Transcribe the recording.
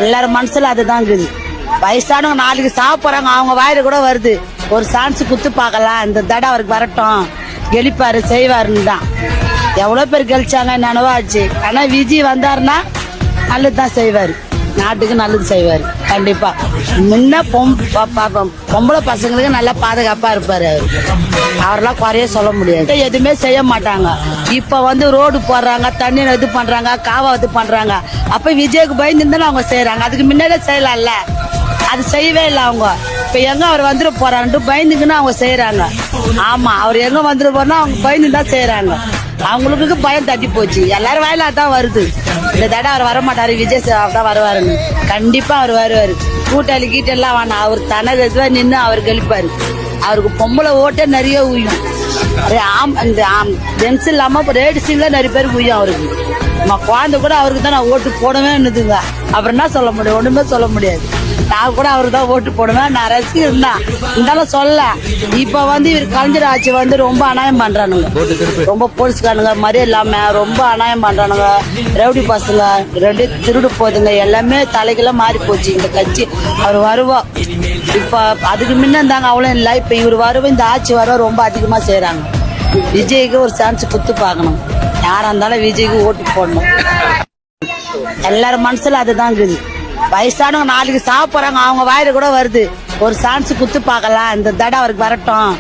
எல்லாரும் மனசுல அதுதான் இருக்குது. வயசானவங்க நாளைக்கு சாப்பிட்றாங்க, அவங்க வாயில கூட வருது. ஒரு சான்ஸ் குத்து பார்க்கலாம், இந்த தடவை அவருக்கு வரட்டும், கெளிப்பாரு செய்வாருன்னு தான். எவ்வளவு பேர் கழிச்சாங்க, என்னவோ ஆச்சு. ஆனா விஜய் வந்தாருன்னா நல்லதுதான் செய்வாரு, நாட்டுக்கு நல்லது செய்வாரு கண்டிப்பா. முன்ன பொம்பளை பசங்களுக்கு நல்லா பாதுகாப்பா இருப்பாரு அவரு. அவரெல்லாம் குறைய சொல்ல முடியாது, எதுவுமே செய்ய மாட்டாங்க. இப்ப ரோடு போடுறாங்க, தண்ணி இது பண்றாங்க, காவா இது பண்றாங்க. அப்ப விஜய்க்கு பயந்துன்னு அவங்க செய்யறாங்க. அதுக்கு முன்னாடியே செய்யலாம்ல, அது செய்யவே இல்லை அவங்க. இப்ப எங்க அவர் வந்துட போறான்ட்டு பயந்துக்குன்னு அவங்க செய்யறாங்க. ஆமா, அவர் எங்க வந்துட போறா அவங்க பயந்து தான் செய்யறாங்க. அவங்களுக்கு பயம் தட்டி போச்சு. எல்லாரும் வாயில தான் வருது. இந்த தடவை அவர் வரமாட்டாரு, விஜய் தான் வருவாருன்னு. கண்டிப்பா அவர் வருவாரு. கூட்டாளி கீட்டெல்லாம் வேணாம், அவர் தனது நின்று அவர் கழிப்பாரு. அவருக்கு பொம்பளை ஓட்டே நிறைய உயும். ஜென்ஸ் இல்லாம லேடிஸுங்கள நிறைய பேருக்கு உயும் அவருக்கு. நம்ம குழந்தை கூட அவருக்கு தான் நான் ஓட்டு போடவே இருந்ததுங்க. அப்புறம் என்ன சொல்ல முடியும், ஒண்ணுமே சொல்ல முடியாது. நான் கூட அவருக்கு தான் ஓட்டு போடுவேன், நான் ரசிகர் தான். இருந்தாலும் சொல்ல இப்ப இவர் கலைஞர் ஆட்சி ரொம்ப அநியாயம் பண்றானுங்க. ரொம்ப போலீஸ்காரனுங்க மாதிரி இல்லாம ரொம்ப அநியாயம் பண்றானுங்க. ரவுடி பசங்க ரெண்டு திருடு போதுங்க, எல்லாமே தலைக்கெல்லாம் மாறி போச்சு இந்த கட்சி. அவர் வருவா இப்ப அதுக்கு முன்ன இருந்தாங்க, அவ்வளவு இல்லை. இப்ப இவர் வருவா, இந்த ஆட்சி வர ரொம்ப அதிகமா செய்யறாங்க. விஜய்க்கு ஒரு சான்ஸ் குத்து பார்க்கணும், யாரா இருந்தாலும் விஜய்க்கு ஓட்டு போடணும். எல்லாரும் மனசுல அதுதான் இருக்குது. வயசானவங்க நாளைக்கு சாப்பிட்றாங்க, அவங்க வாயில கூட வருது. ஒரு சான்ஸ் குத்து பார்க்கலாம், இந்த தடவை அவருக்கு வரட்டும்.